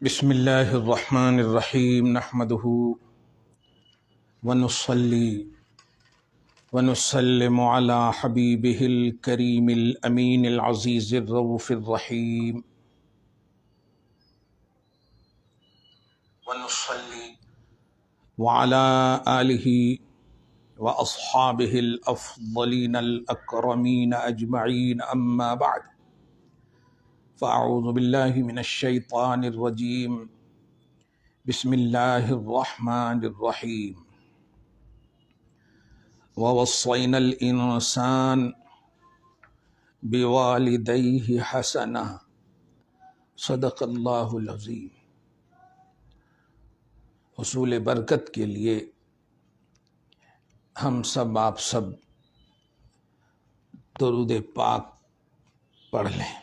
بسم اللہ الرحمن الرحیم نحمده ونصلی ونسلم علی حبیبہ الکریم الامین العزیز الرؤوف الرحیم ونصلی وعلی آلہ واصحابہ الافضلین الاکرمین اجمعین اما بعد فاعوذ باللہ من الشیطان الرجیم بسم اللہ الرحمن الرحیم ووصینا الانسان بوالدیہ حسنہ صدق اللہ العظیم۔ حصول برکت کے لیے ہم سب آپ سب درود پاک پڑھ لیں۔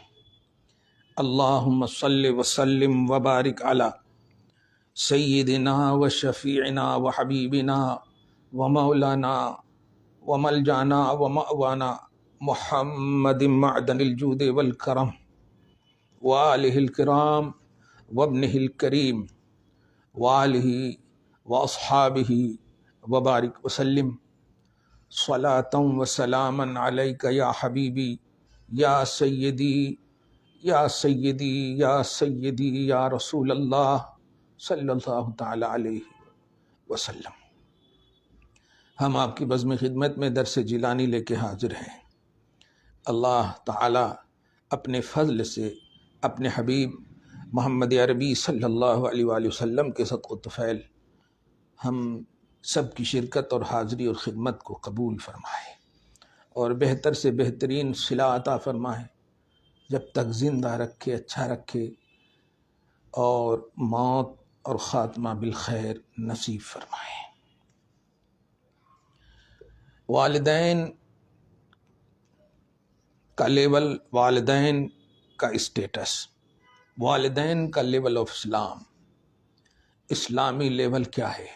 اللہم صلی وسلم وبارک علی سیدنا و شفیعنا و حبیبنا و مولانا و ملجانا و مأوانا محمد معدن الجود والکرم وآلہ الکرام وابنہ الکریم وآلہ واصحابہ وبارک وسلم صلاۃ و سلاما علیک یا حبیبی یا سیدی یا سیدی یا سیدی یا رسول اللہ صلی اللہ تعالی علیہ وسلم۔ ہم آپ کی بزم خدمت میں درس جیلانی لے کے حاضر ہیں۔ اللہ تعالی اپنے فضل سے اپنے حبیب محمد عربی صلی اللہ علیہ وآلہ وسلم کے صدق و طفیل ہم سب کی شرکت اور حاضری اور خدمت کو قبول فرمائے اور بہتر سے بہترین صلہ عطا فرمائے، جب تک زندہ رکھے، اچھا رکھے، اور موت اور خاتمہ بالخیر نصیب فرمائے۔ والدین کا لیول، والدین کا اسٹیٹس، والدین کا لیول آف اسلام، اسلامی لیول کیا ہے،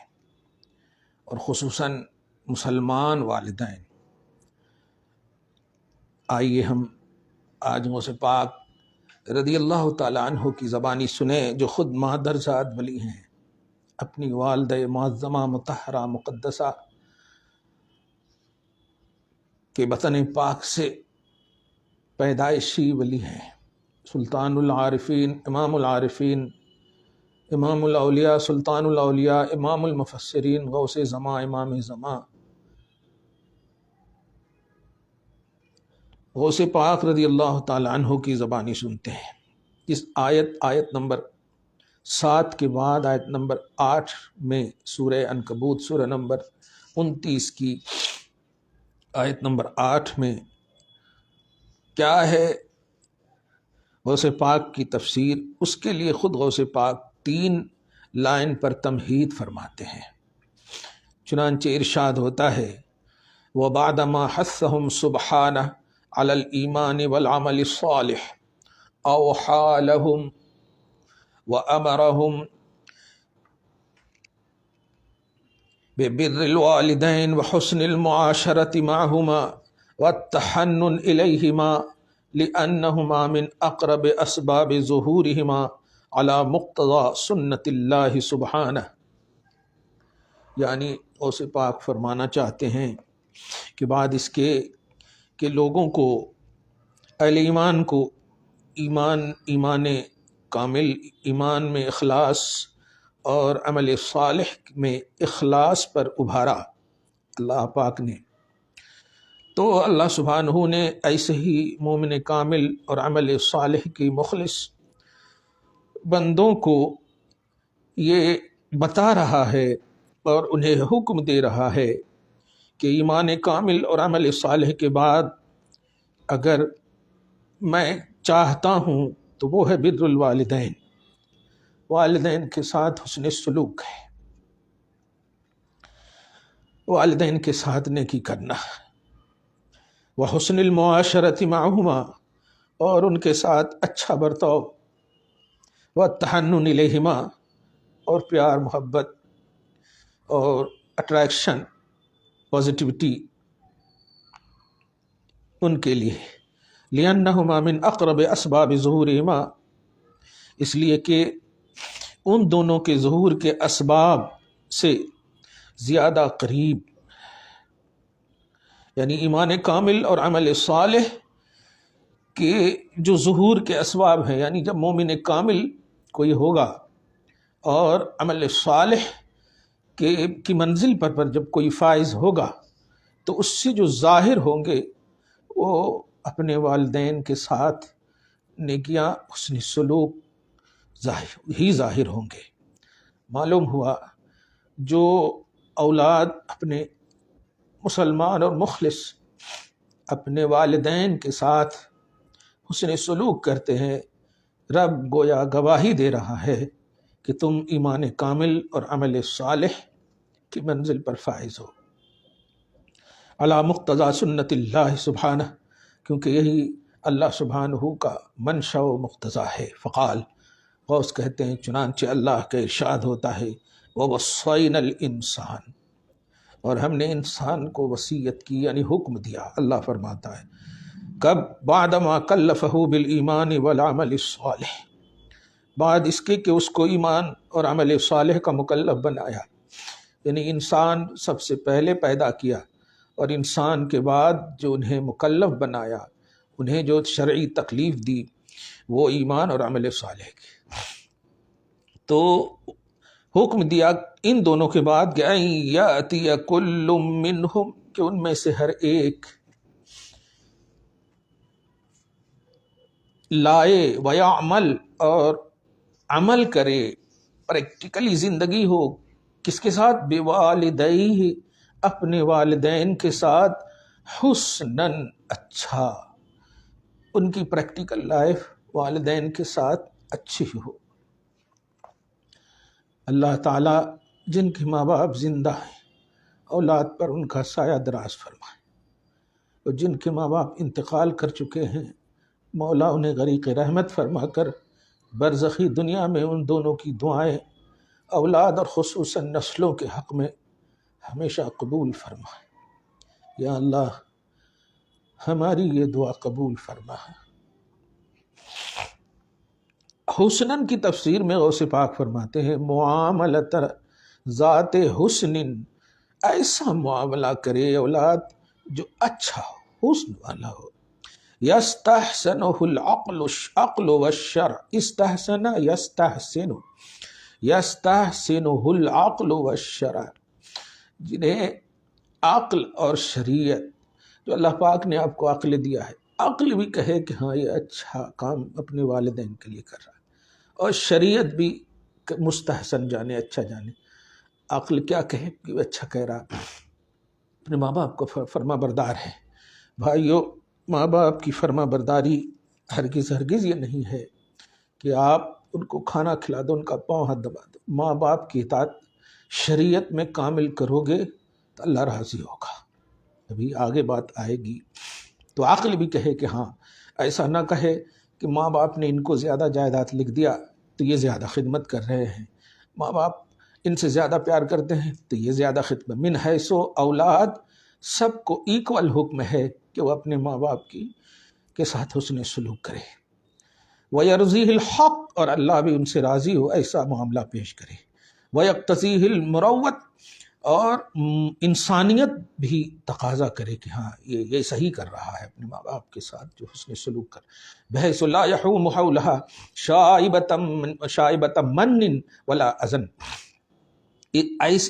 اور خصوصاً مسلمان والدین۔ آئیے ہم آج غوث پاک رضی اللہ تعالیٰ عنہ کی زبانی سنیں، جو خود مادرزاد ولی ہیں، اپنی والدہ معظمہ مطہرہ مقدسہ کے بطن پاک سے پیدائشی ولی ہیں، سلطان العارفین، امام العارفین، امام الاولیاء، سلطان الاولیاء، امام المفسرین، غوث زمان، امام زمان، غوث پاک رضی اللہ تعالی عنہ کی زبانی سنتے ہیں۔ اس آیت نمبر 7 کے بعد آیت نمبر 8 میں سورہ عنکبوت، سورہ نمبر 29 کی آیت نمبر 8 میں کیا ہے غوث پاک کی تفسیر، اس کے لیے خود غوث پاک 3 لائن پر تمہید فرماتے ہیں۔ چنانچہ ارشاد ہوتا ہے، وَبَعْدَمَا حَثَّهُمْ سُبْحَانَهُ عَلَى الْإِيمَانِ وَالْعَمَلِ الصَّالِحِ أَوْحَى لَهُمْ وَأَمَرَهُمْ بِبِرِّ الْوَالِدَيْنِ وَحُسْنِ الْمُعَاشَرَةِ مَعَهُمَا وَالتَّحَنُّنِ إِلَيْهِمَا لِأَنَّهُمَا مِنْ أَقْرَبِ أَسْبَابِ ظُهُورِهِمَا عَلَى مُقْتَضَى سُنَّةِ اللَّهِ سُبْحَانَهُ۔ یعنی غوث پاک فرمانا چاہتے ہیں کہ بعد اس کے کہ لوگوں کو، اہل ایمان کو، ایمان کامل، ایمان میں اخلاص اور عمل صالح میں اخلاص پر ابھارا اللہ پاک نے، تو اللہ سبحانہ نے ایسے ہی مومن کامل اور عمل صالح کی مخلص بندوں کو یہ بتا رہا ہے اور انہیں حکم دے رہا ہے کہ ایمان کامل اور عمل صالح کے بعد اگر میں چاہتا ہوں تو وہ ہے بر الوالدین، والدین کے ساتھ حسن سلوک ہے، والدین کے ساتھ نیکی کرنا، وحسن المعاشرۃ معہما، اور ان کے ساتھ اچھا برتاؤ، والتحنن الیہما، اور پیار محبت اور اٹریکشن، پازیٹیوٹی ان کے لیے، لِأَنَّهُمَا مِنْ أَقْرَبِ أَسْبَابِ ظُهُورِهِمَا، اس لیے کہ ان دونوں کے ظہور کے اسباب سے زیادہ قریب، یعنی ایمان کامل اور عمل صالح کے جو ظہور کے اسباب ہیں، یعنی جب مومن کامل کوئی ہوگا اور عمل صالح کی منزل پر جب کوئی فائز ہوگا تو اس سے جو ظاہر ہوں گے وہ اپنے والدین کے ساتھ نیکیاں، حسن سلوک ظاہر ہوں گے۔ معلوم ہوا جو اولاد اپنے مسلمان اور مخلص اپنے والدین کے ساتھ حسن سلوک کرتے ہیں، رب گویا گواہی دے رہا ہے کہ تم ایمان کامل اور عمل صالح کی منزل پر فائز ہو، علی مقتضی سنت اللہ سبحانہ، کیونکہ یہی اللہ سبحانہ کا منشا و مقتضی ہے۔ فقال، غوث کہتے ہیں چنانچہ اللہ کا ارشاد ہوتا ہے وَوَصَّيْنَا الْإِنسَانَ، اور ہم نے انسان کو وصیت کی، یعنی حکم دیا۔ اللہ فرماتا ہے کب؟ بعدما کلفہ بالایمان والعمل الصالح، بعد اس کے کہ اس کو ایمان اور عمل صالح کا مکلف بنایا، یعنی انسان سب سے پہلے پیدا کیا اور انسان کے بعد جو انہیں مکلف بنایا، انہیں جو شرعی تکلیف دی وہ ایمان اور عمل صالح کی۔ تو حکم دیا ان دونوں کے بعد کہ ان یاتی کل منہم، کہ ان میں سے ہر ایک لائے، ویعمل، اور عمل کرے، پریکٹیکلی زندگی ہو، کس کے ساتھ؟ بوالدیہ، اپنے والدین کے ساتھ، حسناً، اچھا، ان کی پریکٹیکل لائف والدین کے ساتھ اچھی ہو۔ اللہ تعالیٰ جن کے ماں باپ زندہ ہیں اولاد پر ان کا سایہ دراز فرمائے، اور جن کے ماں باپ انتقال کر چکے ہیں مولا انہیں غریق رحمت فرما کر برزخی دنیا میں ان دونوں کی دعائیں اولاد اور خصوصاً نسلوں کے حق میں ہمیشہ قبول فرمائے۔ یا اللہ ہماری یہ دعا قبول فرما۔ حسنن کی تفسیر میں غوث پاک فرماتے ہیں معاملت ذات حسن، ایسا معاملہ کرے اولاد جو اچھا ہو، حسن والا ہو۔ یستحسنہ العقل والشرع، استحسن یستحسن، یستحسنہ العقل والشرع، جنہیں عقل اور شریعت، جو اللہ پاک نے آپ کو عقل دیا ہے، عقل بھی کہے کہ ہاں یہ اچھا کام اپنے والدین کے لیے کر رہا ہے، اور شریعت بھی مستحسن جانے، اچھا جانے۔ عقل کیا کہے کہ وہ اچھا کہہ رہا، اپنے ماں باپ کو فرما بردار ہے۔ بھائیو، ماں باپ کی فرما برداری ہرگز یہ نہیں ہے کہ آپ ان کو کھانا کھلا دو، ان کا پاؤں ہاتھ دبا دو۔ ماں باپ کی اطاعت شریعت میں کامل کرو گے تو اللہ راضی ہوگا۔ ابھی آگے بات آئے گی۔ تو عقل بھی کہے کہ ہاں، ایسا نہ کہے کہ ماں باپ نے ان کو زیادہ جائیداد لکھ دیا تو یہ زیادہ خدمت کر رہے ہیں، ماں باپ ان سے زیادہ پیار کرتے ہیں تو یہ زیادہ خدمت۔ من حیث اولاد سب کو ایکول حکم ہے کہ وہ اپنے ماں باپ کے ساتھ حسن سلوک کرے۔ وَيَرْضِيهِ الْحَقِّ، اور اللہ بھی ان سے راضی ہو ایسا معاملہ پیش کرے۔ وَيَقْتَضِيهِ الْمُرَوَّةِ، اور انسانیت بھی تقاضا کرے کہ ہاں یہ صحیح کر رہا ہے اپنے ماں باپ کے ساتھ جو حسن سلوک کر، بحیث لا يحوم حولها شائبۃ من ولا اذن،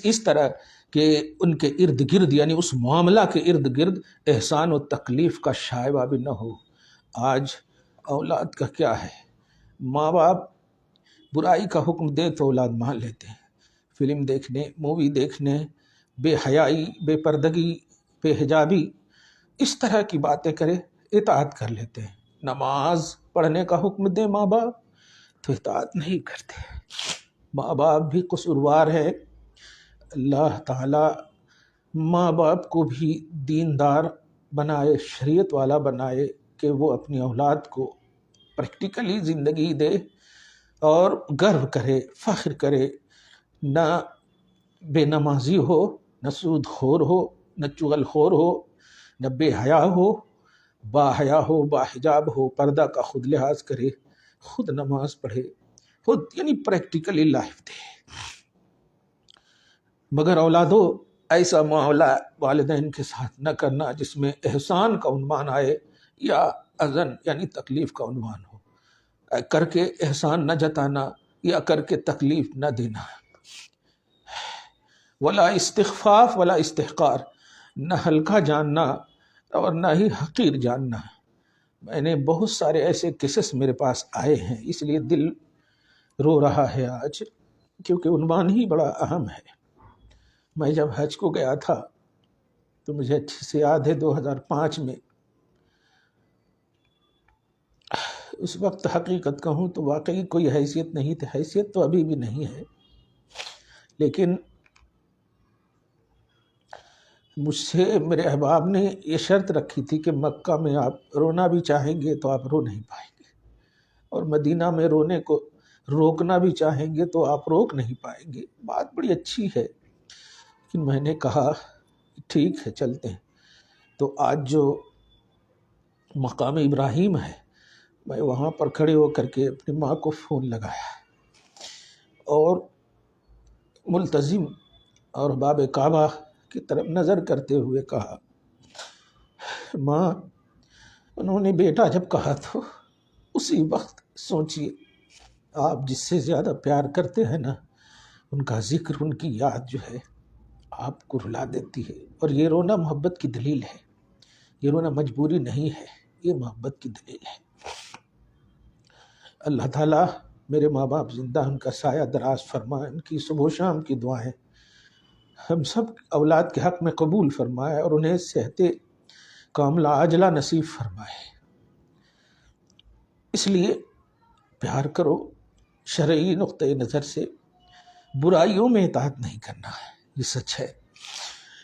اس طرح کہ ان کے ارد گرد، یعنی اس معاملہ کے ارد گرد احسان و تکلیف کا شائبہ بھی نہ ہو۔ آج اولاد کا کیا ہے، ماں باپ برائی کا حکم دے تو اولاد مان لیتے ہیں، فلم دیکھنے، مووی دیکھنے، بے حیائی، بے پردگی، بے حجابی، اس طرح کی باتیں کرے اطاعت کر لیتے ہیں۔ نماز پڑھنے کا حکم دے ماں باپ تو اطاعت نہیں کرتے۔ ماں باپ بھی قصوروار ہے۔ اللہ تعالی ماں باپ کو بھی دیندار بنائے، شریعت والا بنائے کہ وہ اپنی اولاد کو پریکٹیکلی زندگی دے اور گرو کرے، فخر کرے، نہ بے نمازی ہو، نہ سود خور ہو، نہ چغل خور ہو، نہ بے حیا ہو، با حیا ہو، با حجاب ہو، پردہ کا خود لحاظ کرے، خود نماز پڑھے، خود یعنی پریکٹیکلی لائف دے، مگر اولادوں ایسا معاملہ والدین کے ساتھ نہ کرنا جس میں احسان کا عنوان آئے یا اذن یعنی تکلیف کا عنوان ہو، کر کے احسان نہ جتانا یا کر کے تکلیف نہ دینا، ولا استخفاف ولا استحقار، نہ ہلکا جاننا اور نہ ہی حقیر جاننا۔ میں نے بہت سارے ایسے کیسز میرے پاس آئے ہیں، اس لیے دل رو رہا ہے آج، کیونکہ عنوان ہی بڑا اہم ہے۔ میں جب حج کو گیا تھا تو مجھے اچھے سے یاد ہے 2005 میں، اس وقت حقیقت کہوں تو واقعی کوئی حیثیت نہیں تھی، حیثیت تو ابھی بھی نہیں ہے، لیکن مجھ سے میرے احباب نے یہ شرط رکھی تھی کہ مکہ میں آپ رونا بھی چاہیں گے تو آپ رو نہیں پائیں گے، اور مدینہ میں رونے کو روکنا بھی چاہیں گے تو آپ روک نہیں پائیں گے۔ بات بڑی اچھی ہے، لیکن میں نے کہا ٹھیک ہے چلتے ہیں۔ تو آج جو مقام ابراہیم ہے، میں وہاں پر کھڑے ہو کر کے اپنی ماں کو فون لگایا اور ملتزم اور باب کعبہ کی طرف نظر کرتے ہوئے کہا، ماں، انہوں نے بیٹا جب کہا تو اسی وقت سوچئے آپ جس سے زیادہ پیار کرتے ہیں نا، ان کا ذکر، ان کی یاد جو ہے آپ کو رلا دیتی ہے، اور یہ رونا محبت کی دلیل ہے، یہ رونا مجبوری نہیں ہے، یہ محبت کی دلیل ہے۔ اللہ تعالیٰ میرے ماں باپ زندہ، ان کا سایہ دراز فرمائے، ان کی صبح و شام کی دعائیں ہم سب اولاد کے حق میں قبول فرمائے، اور انہیں صحت کاملہ عاجلہ نصیب فرمائے۔ اس لیے پیار کرو، شرعی نقطۂ نظر سے برائیوں میں اطاعت نہیں کرنا ہے، یہ سچ ہے۔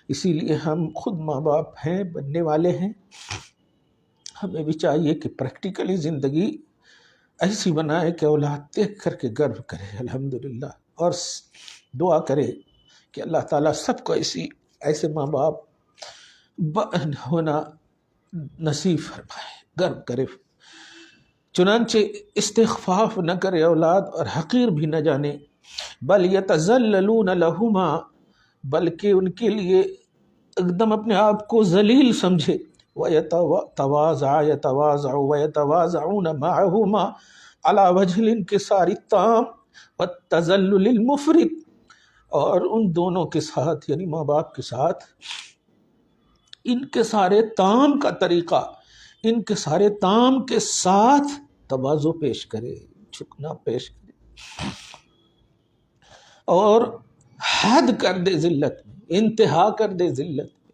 اسی لیے ہم خود ماں باپ ہیں، بننے والے ہیں، ہمیں بھی چاہیے کہ پریکٹیکلی زندگی ایسی بنائے کہ اولاد دیکھ کر کے گرو کرے الحمدللہ، اور دعا کرے کہ اللہ تعالیٰ سب کو ایسے ماں باپ ہونا نصیب فرمائے، گرو کرے۔ چنانچہ استخفاف نہ کرے اولاد اور حقیر بھی نہ جانے، بل یتذللون لہما، بلکہ ان کے لیے ایک دم اپنے آپ کو ذلیل سمجھے، وَيَتَوَاضَعُونَ مَعَهُمَا عَلَى وَجْهِ الْانْكِسَارِ التَّامِّ وَالتَّذَلُّلِ الْمُفْرِطِ، اور ان دونوں کے ساتھ یعنی ماں باپ کے ساتھ ان کے سارے تام کا طریقہ، ان کے سارے تام کے ساتھ تواضع پیش کرے، جھکنا پیش کرے، اور حد کر دے ذلت میں، انتہا کر دے ذلت میں۔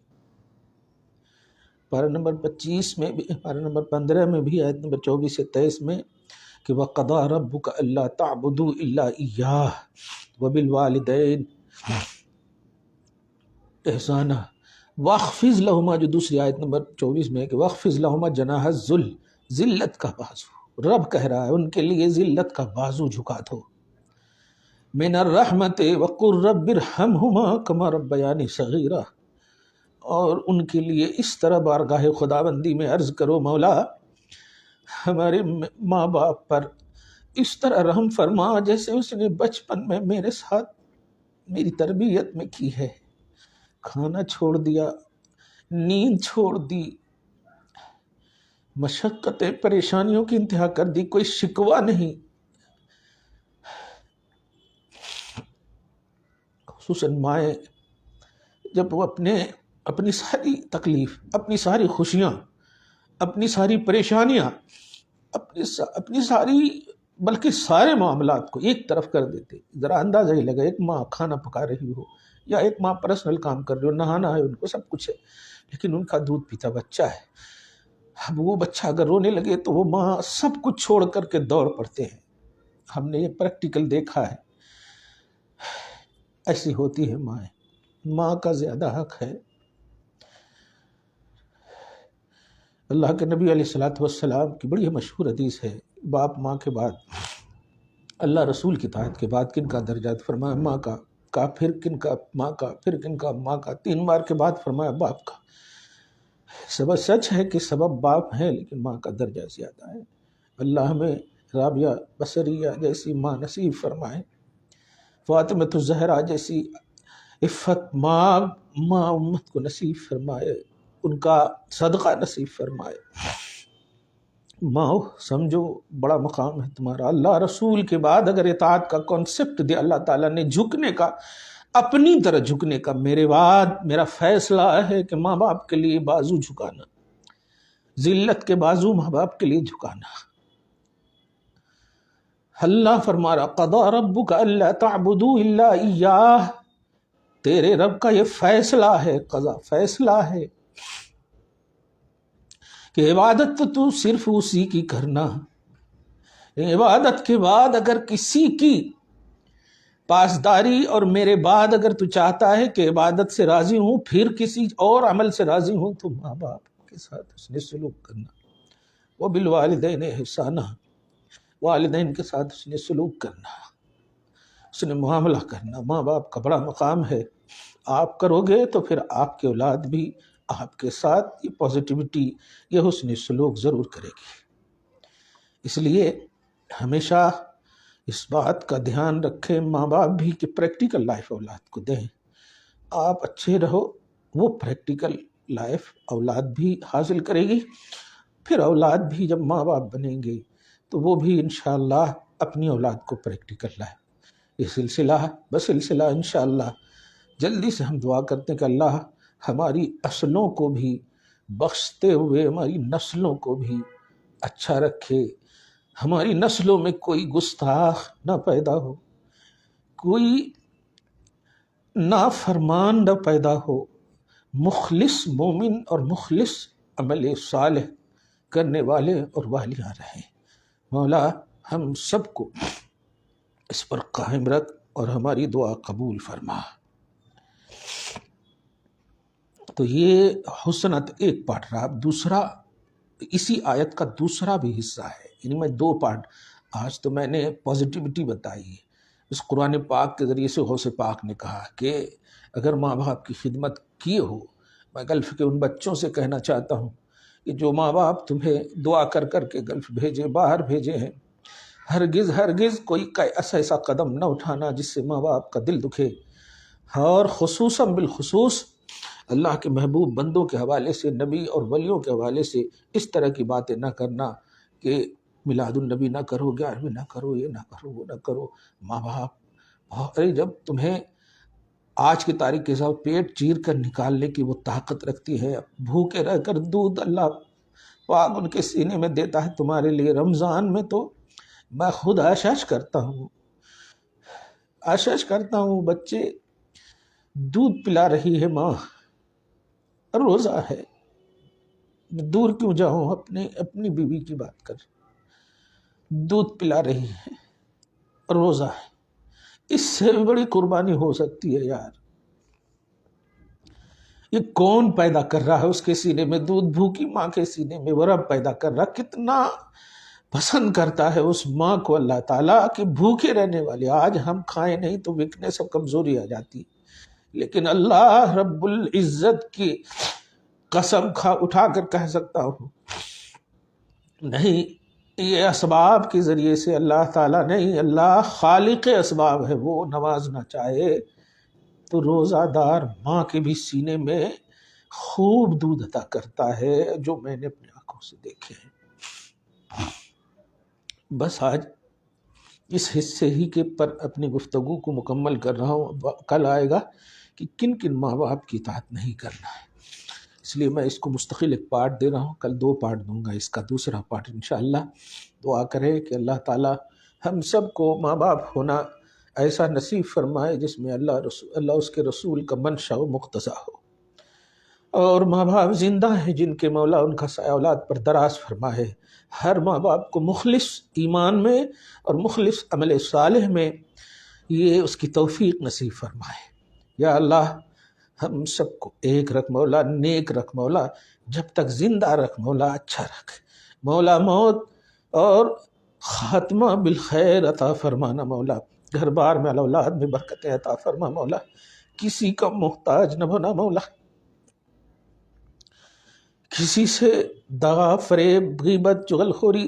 پارہ نمبر 25 میں بھی، پارہ نمبر 15 میں بھی، آیت نمبر 24 سے 23 میں کہ وَقَضَىٰ رَبُّكَ أَلَّا تَعْبُدُوا إِلَّا إِيَّاهُ وَبِالْوَالِدَيْنِ احسانہ وَاخْفِضْ لَهُمَا، جو دوسری آیت نمبر 24 میں ہے کہ وَاخْفِضْ لَهُمَا جَنَاحَ الذُّلِّ، ذلت کا بازو، رب کہہ رہا ہے ان کے لیے ذلت کا بازو جھکا دو، مِنَ الرَّحْمَةِ وَقُلْ رَبِّ ارْحَمْهُمَا كَمَا رَبَّيَانِي صَغِيرًا، اور ان کے لیے اس طرح بارگاہ خداوندی میں عرض کرو، مولا ہمارے ماں باپ پر اس طرح رحم فرما جیسے اس نے بچپن میں میرے ساتھ میری تربیت میں کی ہے، کھانا چھوڑ دیا، نیند چھوڑ دی، مشقتیں پریشانیوں کی انتہا کر دی، کوئی شکوہ نہیں۔ خصوصاً مائیں جب وہ اپنی ساری تکلیف، اپنی ساری خوشیاں، اپنی ساری پریشانیاں، اپنی ساری بلکہ سارے معاملات کو ایک طرف کر دیتے، ذرا اندازہ ہی لگا، ایک ماں کھانا پکا رہی ہو یا ایک ماں پرسنل کام کر رہی ہو، نہانا ہے ان کو، سب کچھ ہے، لیکن ان کا دودھ پیتا بچہ ہے، اب وہ بچہ اگر رونے لگے تو وہ ماں سب کچھ چھوڑ کر کے دوڑ پڑتے ہیں۔ ہم نے یہ پریکٹیکل دیکھا ہے، ایسی ہوتی ہے ماں، ماں کا زیادہ حق ہے۔ اللہ کے نبی علیہ السلام کی بڑی مشہور حدیث ہے، باپ ماں کے بعد، اللہ رسول کی اطاعت کے بعد کن کا درجات؟ فرمایا ماں کا، پھر کن کا؟ ماں کا، پھر کن کا؟ ماں کا، 3 بار کے بعد فرمایا باپ کا۔ سبب سچ ہے کہ سبب باپ ہے، لیکن ماں کا درجہ زیادہ ہے۔ اللہ ہمیں رابعہ بصریہ جیسی ماں نصیب فرمائے، فاطمۃ الزہرا جیسی عفت ماں امت کو نصیب فرمائے، ان کا صدقہ نصیب فرمائے۔ ماں سمجھو بڑا مقام ہے تمہارا، اللہ رسول کے بعد اگر اطاعت کا کانسیپٹ دے اللہ تعالیٰ نے، جھکنے کا، اپنی طرح جھکنے کا، میرے بعد میرا فیصلہ ہے کہ ماں باپ کے لیے بازو جھکانا، ذلت کے بازو ماں باپ کے لیے جھکانا۔ اللہ فرما رہا قضا ربک الا تعبدوا الا ایاہ، تیرے رب کا یہ فیصلہ ہے، قضا فیصلہ ہے کہ عبادت تو صرف اسی کی کرنا، عبادت کے بعد اگر کسی کی پاسداری اور میرے بعد اگر تو چاہتا ہے کہ عبادت سے راضی ہوں پھر کسی اور عمل سے راضی ہوں تو ماں باپ کے ساتھ اس نے سلوک کرنا، وبالوالدین احسانا، والدین کے ساتھ اس نے سلوک کرنا، اس نے معاملہ کرنا۔ ماں باپ کا بڑا مقام ہے، آپ کرو گے تو پھر آپ کی اولاد بھی آپ کے ساتھ یہ پازیٹیوٹی، یہ حسن سلوک ضرور کرے گی۔ اس لیے ہمیشہ اس بات کا دھیان رکھیں ماں باپ بھی کہ پریکٹیکل لائف اولاد کو دیں، آپ اچھے رہو، وہ پریکٹیکل لائف اولاد بھی حاصل کرے گی، پھر اولاد بھی جب ماں باپ بنیں گے تو وہ بھی انشاءاللہ اپنی اولاد کو پریکٹیکل لائف، یہ سلسلہ بسلسلہ انشاءاللہ جلدی سے ہم دعا کرتے ہیں کہ اللہ ہماری اصلوں کو بھی بخشتے ہوئے ہماری نسلوں کو بھی اچھا رکھے، ہماری نسلوں میں کوئی گستاخ نہ پیدا ہو، کوئی نافرمان نہ پیدا ہو، مخلص مومن اور مخلص عمل صالح کرنے والے اور والیاں رہیں۔ مولا ہم سب کو اس پر قائم رکھ اور ہماری دعا قبول فرما۔ تو یہ حسنت ایک پارٹ رہا، دوسرا اسی آیت کا دوسرا بھی حصہ ہے، یعنی میں دو پارٹ، آج تو میں نے پازیٹیوٹی بتائی ہے، اس قرآن پاک کے ذریعے سے غوث پاک نے کہا کہ اگر ماں باپ کی خدمت کیے ہو، میں گلف کے ان بچوں سے کہنا چاہتا ہوں کہ جو ماں باپ تمہیں دعا کر کر کے گلف بھیجے، باہر بھیجے ہیں، ہرگز کوئی ایسا قدم نہ اٹھانا جس سے ماں باپ کا دل دکھے، اور خصوصاً بالخصوص اللہ کے محبوب بندوں کے حوالے سے، نبی اور ولیوں کے حوالے سے اس طرح کی باتیں نہ کرنا کہ میلاد النبی نہ کرو، 11ویں نہ کرو، یہ نہ کرو، وہ نہ کرو۔ ماں باپ جب تمہیں آج کی تاریخ کے حساب پیٹ چیر کر نکالنے کی وہ طاقت رکھتی ہے، بھوکے رہ کر دودھ اللہ پاک ان کے سینے میں دیتا ہے تمہارے لیے رمضان میں، تو میں خود آشش کرتا ہوں بچے دودھ پلا رہی ہے ماں، روزہ ہے، دور کیوں جاؤں، اپنی بیوی کی بات کر، دودھ پلا رہی ہے، روزہ ہے، اس سے بھی بڑی قربانی ہو سکتی ہے یار۔ یہ کون پیدا کر رہا ہے اس کے سینے میں دودھ؟ بھوکی ماں کے سینے میں وہ رب پیدا کر رہا، کتنا پسند کرتا ہے اس ماں کو اللہ تعالیٰ کہ بھوکے رہنے والے، آج ہم کھائیں نہیں تو ویکنیس اور کمزوری آ جاتی، لیکن اللہ رب العزت کی قسم اٹھا کر کہہ سکتا ہوں نہیں، یہ اسباب کے ذریعے سے اللہ تعالیٰ نہیں، اللہ خالق اسباب ہے، وہ نوازنا چاہے تو روزہ دار ماں کے بھی سینے میں خوب دودھ عطا کرتا ہے، جو میں نے اپنی آنکھوں سے دیکھے ہیں۔ بس آج اس حصے ہی کے پر اپنی گفتگو کو مکمل کر رہا ہوں، کل آئے گا کہ کن کن ماں باپ کی اطاعت نہیں کرنا ہے، اس لیے میں اس کو مستقل ایک پارٹ دے رہا ہوں، کل 2 پارٹ دوں گا، اس کا دوسرا پارٹ انشاءاللہ۔ دعا کرے کہ اللہ تعالی ہم سب کو ماں باپ ہونا ایسا نصیب فرمائے جس میں اللہ اس کے رسول کا منشا و مقتضا ہو، اور ماں باپ زندہ ہیں جن کے مولا ان کا سایہ اولاد پر دراز فرمائے، ہر ماں باپ کو مخلص ایمان میں اور مخلص عمل صالح میں یہ اس کی توفیق نصیب فرمائے۔ یا اللہ ہم سب کو ایک رکھ مولا، نیک رکھ مولا، جب تک زندہ رکھ مولا، اچھا رکھ مولا، موت اور خاتمہ بالخیر عطا فرمانا مولا، گھر بار میں اولاد میں برکتیں عطا فرما مولا، کسی کا محتاج نہ بنا مولا، کسی سے دغا، فریب، غیبت، چغل خوری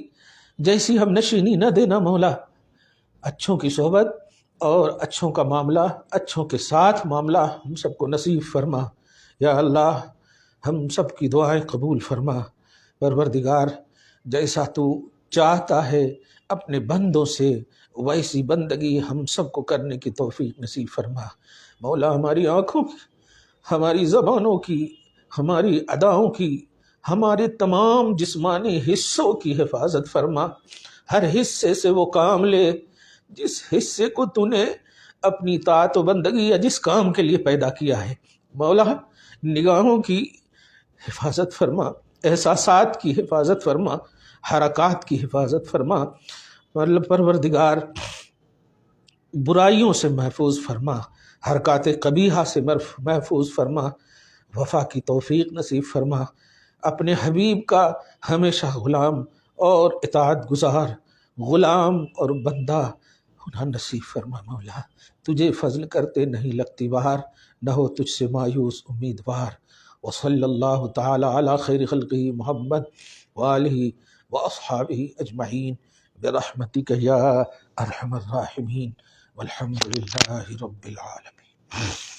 جیسی ہم نشینی نہ دینا مولا، اچھوں کی صحبت اور اچھوں کا معاملہ، اچھوں کے ساتھ معاملہ ہم سب کو نصیب فرما۔ یا اللہ ہم سب کی دعائیں قبول فرما۔ پروردگار جیسا تو چاہتا ہے اپنے بندوں سے ویسی بندگی ہم سب کو کرنے کی توفیق نصیب فرما۔ مولا ہماری آنکھوں کی، ہماری زبانوں کی، ہماری اداؤں کی، ہمارے تمام جسمانی حصوں کی حفاظت فرما۔ ہر حصے سے وہ کام لے جس حصے کو تو نے اپنی طاعت و بندگی یا جس کام کے لیے پیدا کیا ہے۔ مولا نگاہوں کی حفاظت فرما، احساسات کی حفاظت فرما، حرکات کی حفاظت فرما۔ پروردگار برائیوں سے محفوظ فرما، حرکات قبیحہ سے محفوظ فرما، وفا کی توفیق نصیب فرما۔ اپنے حبیب کا ہمیشہ غلام اور اطاعت گزار، غلام اور بندہ ہونا نصیب فرما۔ مولا تجھے فضل کرتے نہیں لگتی بہار، نہ ہو تجھ سے مایوس امیدوار۔ وصلی اللہ تعالی علی خیر خلقہ محمد وآلہ واصحابہ اجمعین برحمتک یا ارحم الراحمین، والحمد للہ رب العالمین۔